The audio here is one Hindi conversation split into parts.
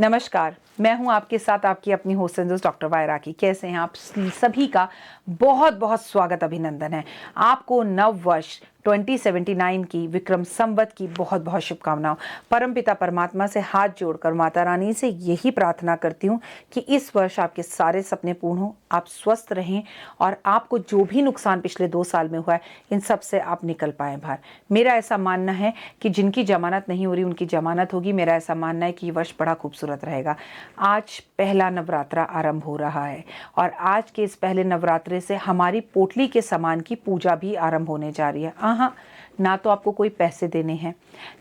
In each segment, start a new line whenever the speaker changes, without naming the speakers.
नमस्कार, मैं हूं आपके साथ आपकी अपनी होस्ट संजोस डॉक्टर वायरा की। कैसे हैं आप सभी का बहुत बहुत स्वागत, अभिनंदन है। आपको नव वर्ष 2079 की विक्रम संवत की बहुत बहुत शुभकामनाओं। परमपिता परमात्मा से हाथ जोड़कर माता रानी से यही प्रार्थना करती हूँ कि इस वर्ष आपके सारे सपने पूर्ण हो, आप स्वस्थ रहें और आपको जो भी नुकसान पिछले 2 साल में हुआ है इन सब से आप निकल पाएं बाहर। मेरा ऐसा मानना है कि जिनकी जमानत नहीं हो रही उनकी जमानत होगी। मेरा ऐसा मानना है कि ये वर्ष बड़ा खूबसूरत रहेगा। आज पहला नवरात्रा आरंभ हो रहा है और आज के इस पहले नवरात्रे से हमारी पोटली के सामान की पूजा भी आरंभ होने जा रही है। हाँ, ना तो आपको कोई पैसे देने हैं,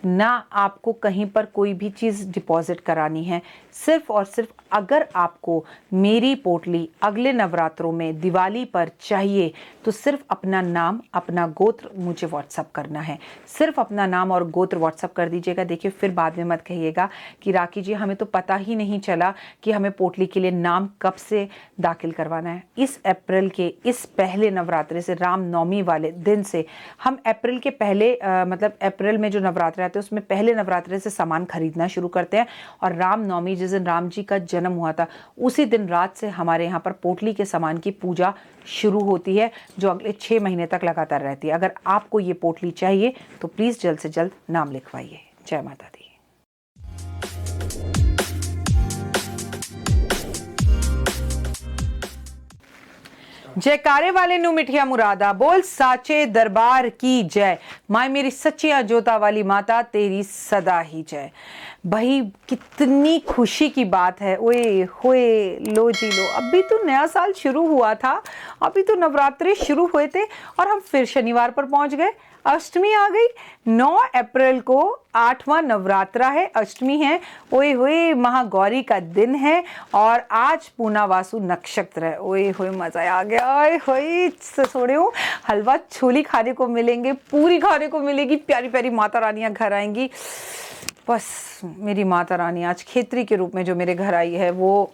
ना आपको कहीं पर कोई भी चीज़ डिपॉजिट करानी है। सिर्फ और सिर्फ अगर आपको मेरी पोटली अगले नवरात्रों में दिवाली पर चाहिए तो सिर्फ अपना नाम, अपना गोत्र मुझे व्हाट्सअप करना है। सिर्फ अपना नाम और गोत्र व्हाट्सअप कर दीजिएगा। देखिए, फिर बाद में मत कहिएगा कि राखी जी हमें तो पता ही नहीं चला कि हमें पोटली के लिए नाम कब से दाखिल करवाना है। इस अप्रैल के इस पहले नवरात्रे से, रामनवमी वाले दिन से, हम अप्रैल के पहले मतलब अप्रैल में जो नवरात्रे आते हैं उसमें पहले नवरात्रे से सामान खरीदना शुरू करते हैं और रामनवमी जिस दिन राम जी का जन्म हुआ था उसी दिन रात से हमारे यहाँ पर पोटली के सामान की पूजा शुरू होती है, जो अगले 6 महीने तक लगातार रहती है। अगर आपको ये पोटली चाहिए तो प्लीज़ जल्द से जल्द नाम लिखवाइए। जय माता दी। जयकारे वाले नु मिठिया मुरादा, बोल साचे दरबार की जय। माए मेरी सच्चिया जोता वाली माता तेरी सदा ही जय। भाई कितनी खुशी की बात है। ओए होए, लो जी लो, अभी तो नया साल शुरू हुआ था, अभी तो नवरात्रे शुरू हुए थे और हम फिर शनिवार पर पहुंच गए। अष्टमी आ गई। 9 अप्रैल को 8वां नवरात्रा है, अष्टमी है। ओए होए, महागौरी का दिन है और आज पूर्णावासु नक्षत्र है। ओए होए, मजा आ गया। ओए होए, सोड़े हो हलवा छोली खाने को मिलेंगे, पूरी खाने को मिलेगी, प्यारी प्यारी माता रानियां घर आएंगी। बस मेरी माता रानी आज खेतरी के रूप में जो मेरे घर आई है वो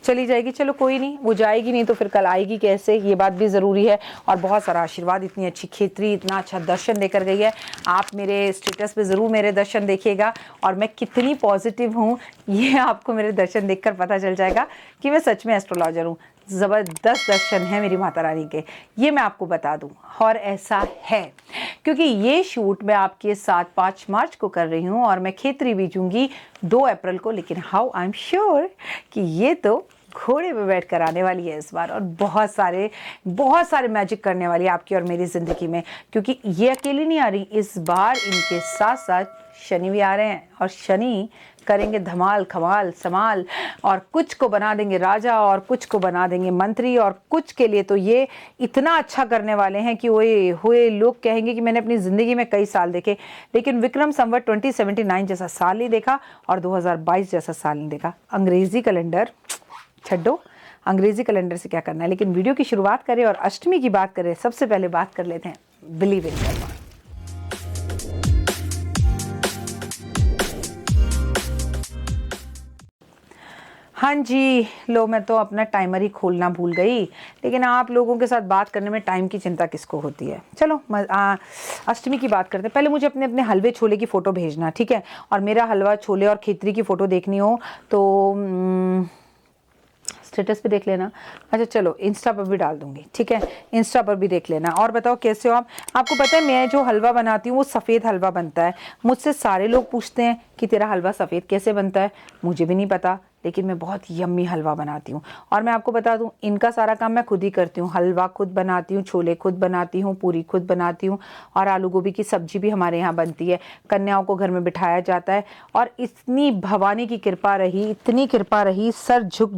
चली जाएगी। चलो कोई नहीं, वो जाएगी नहीं तो फिर कल आएगी कैसे, ये बात भी ज़रूरी है। और बहुत सारा आशीर्वाद, इतनी अच्छी खेतरी, इतना अच्छा दर्शन देकर गई है। आप मेरे स्टेटस पे ज़रूर मेरे दर्शन देखिएगा और मैं कितनी पॉजिटिव हूँ ये आपको मेरे दर्शन देखकर पता चल जाएगा कि मैं सच में एस्ट्रोलॉजर हूँ। ज़बरदस्त दर्शन है मेरी माता रानी के, ये मैं आपको बता दूं। और ऐसा है क्योंकि ये शूट मैं आपके साथ 5 मार्च को कर रही हूँ और मैं खेतरी बीजूंगी 2 अप्रैल को। लेकिन हाउ आई एम श्योर कि ये तो घोड़े पे बैठ कर आने वाली है इस बार और बहुत सारे मैजिक करने वाली है आपकी और मेरी ज़िंदगी में। क्योंकि ये अकेली नहीं आ रही, इस बार इनके साथ साथ शनि भी आ रहे हैं और शनि करेंगे धमाल खमाल समाल और कुछ को बना देंगे राजा और कुछ को बना देंगे मंत्री और कुछ के लिए तो ये इतना अच्छा करने वाले हैं कि ओए होए, लोग कहेंगे कि मैंने अपनी ज़िंदगी में कई साल देखे लेकिन विक्रम संवत 2079 जैसा साल नहीं देखा और 2022 जैसा साल नहीं देखा। अंग्रेज़ी कैलेंडर छड्डो, अंग्रेज़ी कैलेंडर से क्या करना है। लेकिन वीडियो की शुरुआत करें और अष्टमी की बात करें। सबसे पहले बात कर लेते हैं बिलीव इन कर्मा। हाँ जी, लो मैं तो अपना टाइमर ही खोलना भूल गई, लेकिन आप लोगों के साथ बात करने में टाइम की चिंता किसको होती है। चलो अष्टमी की बात करते हैं। पहले मुझे अपने अपने हलवे छोले की फ़ोटो भेजना, ठीक है। और मेरा हलवा छोले और खिचड़ी की फ़ोटो देखनी हो तो स्टेटस पे देख लेना। अच्छा चलो, इंस्टा पर भी डाल दूंगी, ठीक है, इंस्टा पर भी देख लेना। और बताओ कैसे हो आप। आपको पता है मैं जो हलवा बनाती हूँ वो सफ़ेद हलवा बनता है। मुझसे सारे लोग पूछते हैं कि तेरा हलवा सफ़ेद कैसे बनता है। मुझे भी नहीं पता, लेकिन मैं बहुत यम्मी हलवा बनाती हूँ। और मैं आपको बता दूँ, इनका सारा काम मैं खुद ही करती हूँ। हलवा खुद बनाती हूँ, छोले खुद बनाती हूँ, पूरी खुद बनाती हूँ और आलू गोभी की सब्जी भी हमारे यहाँ बनती है। कन्याओं को घर में बिठाया जाता है और इतनी भवानी की कृपा रही, इतनी कृपा रही, सर झुक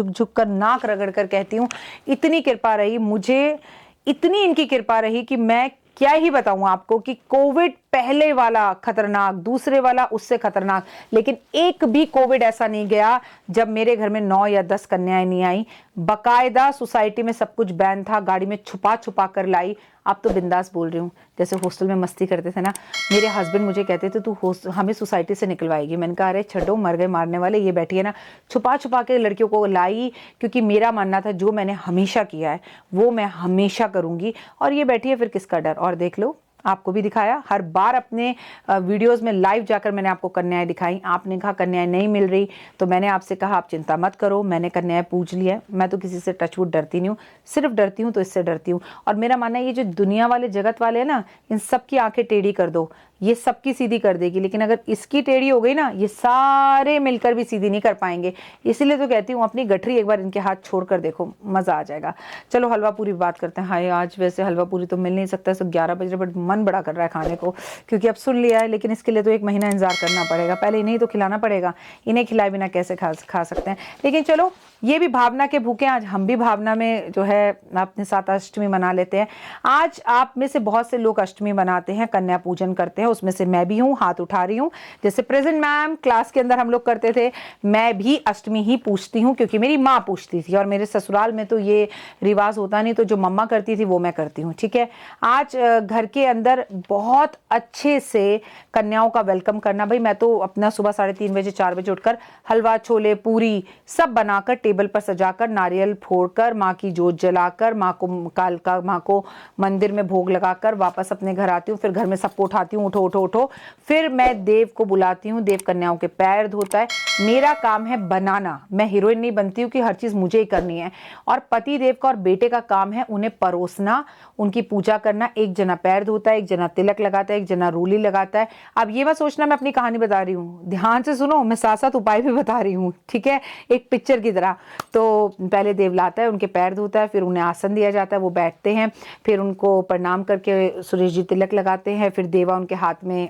झुक कर नाक रगड़ कर कहती हूँ, इतनी कृपा रही मुझे, इतनी इनकी कृपा रही कि मैं क्या ही बताऊं आपको कि कोविड पहले वाला खतरनाक, दूसरे वाला उससे खतरनाक, लेकिन एक भी कोविड ऐसा नहीं गया जब मेरे घर में 9 या 10 कन्याएं नहीं आई। बकायदा सोसाइटी में सब कुछ बैन था, गाड़ी में छुपा छुपा कर लाई। अब तो बिंदास बोल रही हूँ, जैसे हॉस्टल में मस्ती करते थे ना, मेरे हस्बैंड मुझे कहते थे तू हमें सोसाइटी से निकलवाएगी। मैंने कहा अरे छड्डो, मर गए मारने वाले, ये बैठी है ना। छुपा छुपा के लड़कियों को लाई क्योंकि मेरा मानना था जो मैंने हमेशा किया है वो मैं हमेशा करूँगी और ये बैठी है, फिर किसका डर। और देख लो आपको भी दिखाया, हर बार अपने वीडियोस में लाइव जाकर मैंने आपको कन्याएं दिखाई। आपने कहा कन्याएं नहीं मिल रही, तो मैंने आपसे कहा आप चिंता मत करो, मैंने कन्याएं पूछ लिया। मैं तो किसी से टचवुड डरती नहीं हूँ, सिर्फ डरती हूँ तो इससे डरती हूँ। और मेरा मानना है ये जो दुनिया वाले जगत वाले हैं ना, इन सब की आंखें टेढ़ी कर दो, ये सबकी सीधी कर देगी, लेकिन अगर इसकी टेढ़ी हो गई ना, ये सारे मिलकर भी सीधी नहीं कर पाएंगे। इसीलिए तो कहती हूँ अपनी गठरी एक बार इनके हाथ छोड़ कर देखो, मजा आ जाएगा। चलो हलवा पूरी बात करते हैं। हाय आज वैसे हलवा पूरी तो मिल नहीं सकता, सो 11 बज रहे, बट मन बड़ा कर रहा है खाने को, क्योंकि अब सुन लिया है, लेकिन इसके लिए तो 1 महीना इंतजार करना पड़ेगा। पहले इन्हें तो खिलाना पड़ेगा, इन्हें खिलाए बिना कैसे खा सकते हैं। लेकिन चलो ये भी भावना के भूखे, आज हम भी भावना में जो है अपने साथ अष्टमी मना लेते हैं। आज आप में से बहुत से लोग अष्टमी मनाते हैं, कन्या पूजन करते हैं, उसमें से मैं भी हूँ, हाथ उठा रही हूँ। जैसे प्रेजेंट मैम क्लास के अंदर हम लोग करते थे, मैं भी अष्टमी ही पूछती हूँ, क्योंकि मेरी माँ पूछती थी, और मेरे ससुराल में तो ये रिवाज होता नहीं, तो जो मम्मा करती थी वो मैं करती हूँ। ठीक है, आज घर के अंदर बहुत अच्छे से कन्याओं का वेलकम करना। भाई मैं तो अपना सुबह 3:30 बजे 4 बजे उठकर हलवा छोले पूरी सब बनाकर टेबल पर सजाकर, नारियल फोड़कर, माँ की जोत जलाकर, माँ को मंदिर में भोग लगाकर वापस अपने घर आती हूँ। फिर घर में सबको उठाती हूँ, उठो उठो उठो। फिर मैं देव को बुलाती हूँ, देव कन्याओं के पैर धोता है। मेरा काम है बनाना, मैं हीरोइन नहीं बनती हूँ कि हर चीज मुझे ही करनी है। और पति देव का और बेटे का काम है उन्हें परोसना, उनकी पूजा करना। एक जना पैर धोता है, एक जना तिलक लगाता है, एक जना रूली लगाता है। अब ये मत सोचना मैं अपनी कहानी बता रही हूँ, ध्यान से सुनो, मैं साथ साथ उपाय भी बता रही हूँ। ठीक है, एक पिक्चर की तरह। तो पहले देव लाता है, उनके पैर धोता है, फिर उन्हें आसन दिया जाता है, वो बैठते हैं, फिर उनको प्रणाम करके सुरेश जी तिलक लगाते हैं, फिर देवा उनके हाथ में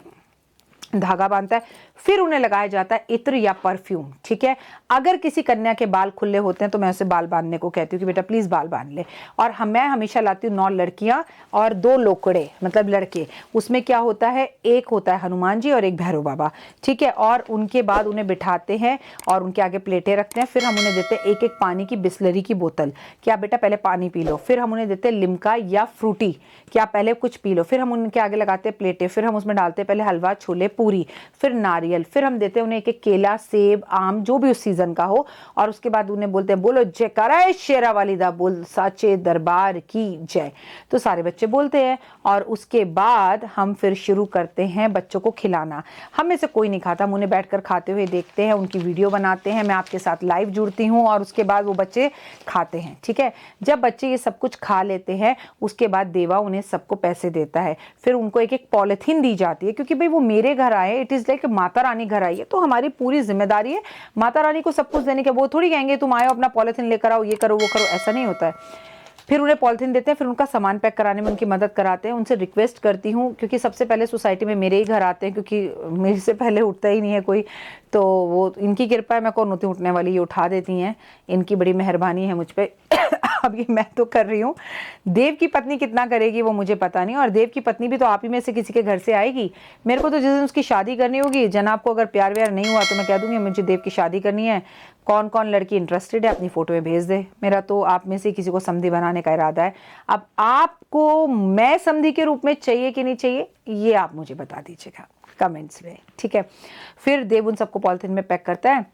धागा बांधता है, फिर उन्हें लगाया जाता है इत्र या परफ्यूम। ठीक है, अगर किसी कन्या के बाल खुले होते हैं तो मैं उसे बाल बांधने को कहती हूँ कि बेटा प्लीज बाल बांध ले। और मैं हमेशा लाती हूँ 9 लड़कियां और 2 लोकड़े, मतलब लड़के। उसमें क्या होता है, एक होता है हनुमान जी और एक भैरव बाबा। ठीक है, और उनके बाद उन्हें बिठाते हैं और उनके आगे प्लेटें रखते हैं। फिर हम उन्हें देते हैं एक एक पानी की बिस्लरी की बोतल, कि आप बेटा पहले पानी पी लो। फिर हम उन्हें देते हैं लिम्का या फ्रूटी, कि आप पहले कुछ पी लो। फिर हम उनके आगे लगाते हैं प्लेटें, फिर हम उसमें डालते हैं पहले हलवा छोले पूरी, फिर नारियल, फिर हम देते हैं उन्हें एक एक केला सेब आम जो भी उस सीजन का हो। और उसके बाद उन्हें बोलते हैं बोलो जयकारा शेरा वाली दा बोल साचे दरबार की जय। तो सारे बच्चे बोलते हैं और उसके बाद हम फिर शुरू करते हैं बच्चों को खिलाना। हम में से कोई नहीं खाता, हम उन्हें बैठकर खाते हुए देखते हैं, उनकी वीडियो बनाते हैं, मैं आपके साथ लाइव जुड़ती हूँ और उसके बाद वो बच्चे खाते हैं। ठीक है, जब बच्चे ये सब कुछ खा लेते हैं उसके बाद देवा उन्हें सबको पैसे देता है। फिर उनको एक एक पॉलिथीन दी जाती है, क्योंकि भाई वो मेरे घर आए, it is like Mata Rani घर आई है, तो हमारी पूरी जिम्मेदारी है माता रानी को सब कुछ देने के। वो थोड़ी कहेंगे तुम आए अपना पॉलिथीन लेकर आओ, ये करो वो करो, ऐसा नहीं होता है। फिर उन्हें पॉलिथीन देते हैं, फिर उनका सामान पैक कराने में उनकी मदद कराते हैं। उनसे रिक्वेस्ट करती हूँ, क्योंकि सबसे पहले सोसाइटी में मेरे ही घर आते हैं, क्योंकि मेरे से पहले उठता ही नहीं है कोई, तो वो इनकी कृपा है, मैं कौन होती हूँ उठने वाली, ये उठा देती हैं, इनकी बड़ी मेहरबानी है मुझ पर। अब ये मैं तो कर रही हूँ, देव की पत्नी कितना करेगी वो मुझे पता नहीं, और देव की पत्नी भी तो आप ही में से किसी के घर से आएगी। मेरे को तो जिस दिन उसकी शादी करनी होगी, जनाब को अगर प्यार व्यार नहीं हुआ तो मैं कह दूंगी मुझे देव की शादी करनी है, कौन कौन लड़की इंटरेस्टेड है अपनी फोटो में भेज दे। मेरा तो आप में से किसी को समधी बनाने का इरादा है। अब आपको मैं समधी के रूप में चाहिए कि नहीं चाहिए, ये आप मुझे बता दीजिएगा कमेंट्स में। ठीक है, फिर देव उन सबको पॉलिथीन में पैक करता है,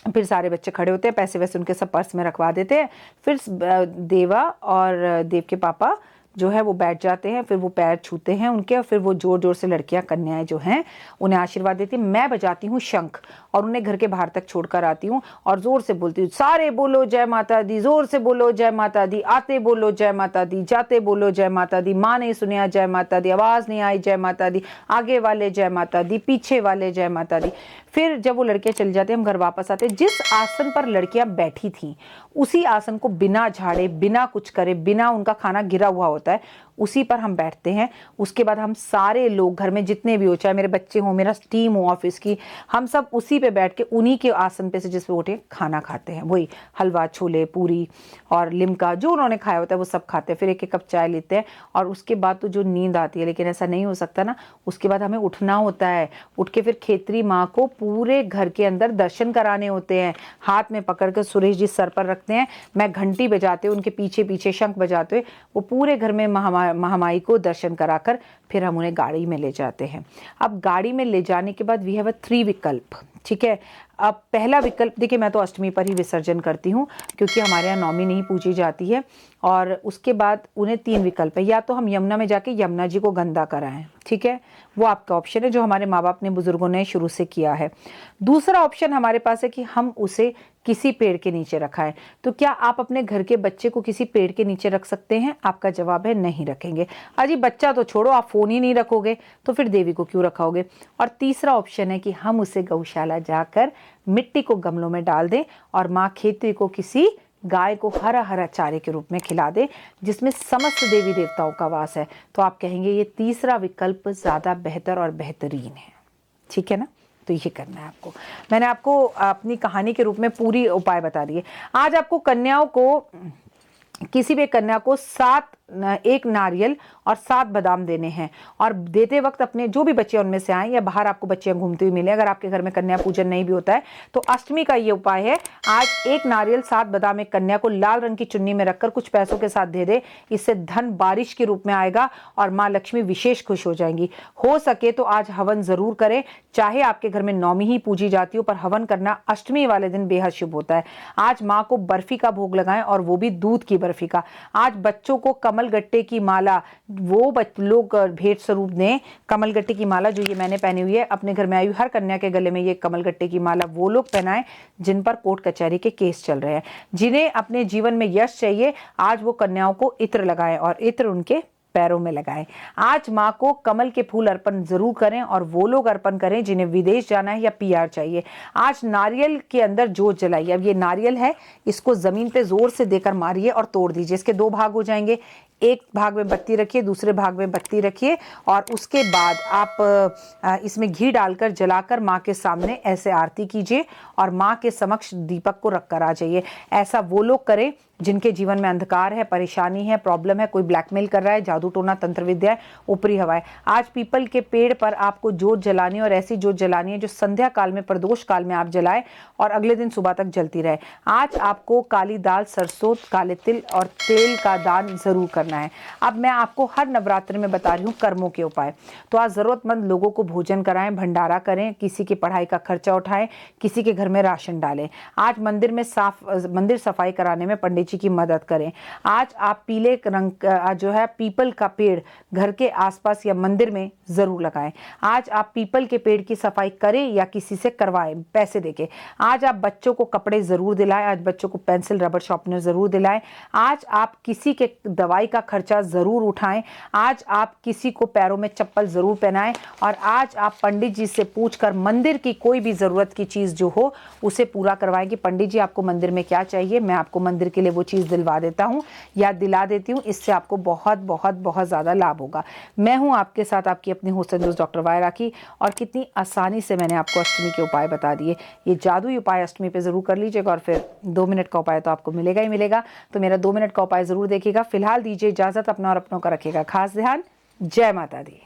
फिर सारे बच्चे खड़े होते हैं, पैसे वैसे उनके सब पर्स में रखवा देते हैं। फिर देवा और देव के पापा जो है वो बैठ जाते हैं, फिर वो पैर छूते हैं उनके, और फिर वो जोर जोर से लड़कियां कन्याएं जो हैं उन्हें आशीर्वाद देती हैं। मैं बजाती हूँ शंख और उन्हें घर के बाहर तक छोड़कर आती हूँ और जोर से बोलती हूँ, सारे बोलो जय माता दी, जोर से बोलो जय माता दी, आते बोलो जय माता दी, जाते बोलो जय माता दी, माँ नहीं सुनिया जय माता दी, आवाज नहीं आई जय माता दी, आगे वाले जय माता दी, पीछे वाले जय माता दी। फिर जब वो लड़कियां चली जाती हैं, हम घर वापस आते हैं। जिस आसन पर लड़कियां बैठी थी उसी आसन को बिना झाड़े, बिना कुछ करे, बिना उनका खाना गिरा हुआ होता है, उसी पर हम बैठते हैं। उसके बाद हम सारे लोग घर में जितने भी हो, चाहे मेरे बच्चे हों, मेरा टीम हो ऑफिस की, हम सब उसी पे बैठ के उन्हीं के आसन पे से जिस पे उठे खाना खाते हैं। वही हलवा छोले पूरी और लिम्का जो उन्होंने खाया होता है वो सब खाते हैं। फिर एक एक कप चाय लेते हैं और उसके बाद तो जो नींद आती है, लेकिन ऐसा नहीं हो सकता ना, उसके बाद हमें उठना होता है। उठ के फिर खेतरी माँ को पूरे घर के अंदर दर्शन कराने होते हैं। हाथ में पकड़ कर सुरेश जी सर पर रखते हैं, मैं घंटी बजाते हुए उनके पीछे पीछे शंख बजाते हुए वो पूरे घर में महामाई को दर्शन कराकर फिर हम उन्हें गाड़ी में ले जाते हैं। अब गाड़ी में ले जाने के बाद वी हैव 3 विकल्प। ठीक है, अब पहला विकल्प देखिए, मैं तो अष्टमी पर ही विसर्जन करती हूँ क्योंकि हमारे यहाँ नौमी नहीं पूजी जाती है। और उसके बाद उन्हें 3 विकल्प है, या तो हम यमुना में जाके यमुना जी को गंदा कराएं, ठीक है, वो आपका ऑप्शन है जो हमारे माँ बाप ने, बुजुर्गों ने शुरू से किया है। दूसरा ऑप्शन हमारे पास है कि हम उसे किसी पेड़ के नीचे रखाएं। तो क्या आप अपने घर के बच्चे को किसी पेड़ के नीचे रख सकते हैं? आपका जवाब है नहीं रखेंगे। अजी बच्चा तो छोड़ो, आप फोन ही नहीं रखोगे तो फिर देवी को क्यों रखोगे? और तीसरा ऑप्शन है कि हम उसे गौशाला जाकर मिट्टी को गमलों में डाल दें और माँ खेतरी को किसी गाय को हरा हरा चारे के रूप में खिला दे जिसमें समस्त देवी देवताओं का वास है। तो आप कहेंगे ये तीसरा विकल्प ज्यादा बेहतर और बेहतरीन है, ठीक है ना? तो ये करना है आपको। मैंने आपको अपनी कहानी के रूप में पूरी उपाय बता दिए। आज आपको कन्याओं को, किसी भी कन्या को 1 नारियल और 7 बादाम देने हैं। और देते वक्त अपने जो भी बच्चे उनमें से आए या बाहर आपको बच्चियां घूमती हुई मिले, अगर आपके घर में कन्या पूजन नहीं भी होता है तो अष्टमी का ये उपाय है, आज 1 नारियल 7 बादाम एक कन्या को लाल रंग की चुन्नी में रखकर कुछ पैसों के साथ दे दे। इससे धन बारिश के रूप में आएगा और माँ लक्ष्मी विशेष खुश हो जाएंगी। हो सके तो आज हवन जरूर करें, चाहे आपके घर में नौमी ही पूजी जाती हो, पर हवन करना अष्टमी वाले दिन बेहद शुभ होता है। आज माँ को बर्फी का भोग लगाएं और वो भी दूध की बर्फी का। आज बच्चों को कमल गट्टे की माला, वो लोग भेंट स्वरूप दें। कमल गट्टे की माला जो ये मैंने पहनी हुई है, अपने घर में आई हुई हर कन्या के गले में ये कमल गट्टे की माला वो लोग पहनाएं जिन पर कोर्ट कचहरी के केस चल रहे हैं। जिन्हें अपने जीवन में यश चाहिए, आज वो कन्याओं को इत्र लगाएं और इत्र उनके पैरों में लगाएं। आज माँ को कमल के फूल अर्पण जरूर करें और वो लोग अर्पण करें जिन्हें विदेश जाना है या पीआर चाहिए। आज नारियल के अंदर जोत जलाइए। अब ये नारियल है, इसको जमीन पे जोर से देकर मारिए और तोड़ दीजिए। इसके 2 भाग हो जाएंगे, एक भाग में बत्ती रखिए, दूसरे भाग में बत्ती रखिए और उसके बाद आप इसमें घी डालकर जलाकर माँ के सामने ऐसे आरती कीजिए और माँ के समक्ष दीपक को रखकर आ जाइए। ऐसा वो लोग करें जिनके जीवन में अंधकार है, परेशानी है, प्रॉब्लम है, कोई ब्लैकमेल कर रहा है, जादू टोना तंत्र विद्या है, ऊपरी हवा है। आज पीपल के पेड़ पर आपको जोत जलानी है और ऐसी जोत जलानी है जो संध्या काल में, प्रदोष काल में आप जलाए और अगले दिन सुबह तक जलती रहे। आज आपको काली दाल, सरसों, काले तिल और तेल का दान जरूर करना है। अब मैं आपको हर नवरात्र में बता रही हूँ कर्मों के उपाय। तो आज जरूरतमंद लोगों को भोजन कराएं, भंडारा करें, किसी की पढ़ाई का खर्चा उठाएं, किसी के घर में राशन डालें। आज मंदिर सफाई कराने में पंडित जी की मदद करें। आज आप पीले रंग का जो है पीपल का पेड़ घर के आसपास या मंदिर में जरूर लगाएं। आज आप पीपल के पेड़ की सफाई करें या किसी से करवाएं पैसे देके। आज आप बच्चों को कपड़े जरूर दिलाएं। आज बच्चों को पेंसिल, रबर शार्पनर जरूर दिलाएं। आज आप किसी के दवाई का खर्चा जरूर उठाएं। आज आप किसी को पैरों में चप्पल जरूर पहनाएं और आज आप पंडित जी से पूछकर मंदिर की कोई भी जरूरत की चीज जो हो उसे पूरा करवाएं कि पंडित जी आपको मंदिर में क्या चाहिए, मैं आपको मंदिर के लिए वो चीज दिलवा देता हूं या दिला देती हूं। इससे आपको बहुत बहुत बहुत ज्यादा लाभ होगा। मैं हूं आपके साथ आपकी अपनी होस्ट एंड दोस्त डॉक्टर वाया राखी और कितनी आसानी से मैंने आपको अष्टमी के उपाय बता दिए। ये जादुई उपाय अष्टमी पे जरूर कर लीजिएगा और फिर 2 मिनट का उपाय तो आपको मिलेगा ही मिलेगा। तो मेरा 2 मिनट का उपाय जरूर देखिएगा। फिलहाल दीजिए इजाजत, अपना और अपनों का रखिएगा खास ध्यान। जय माता दी।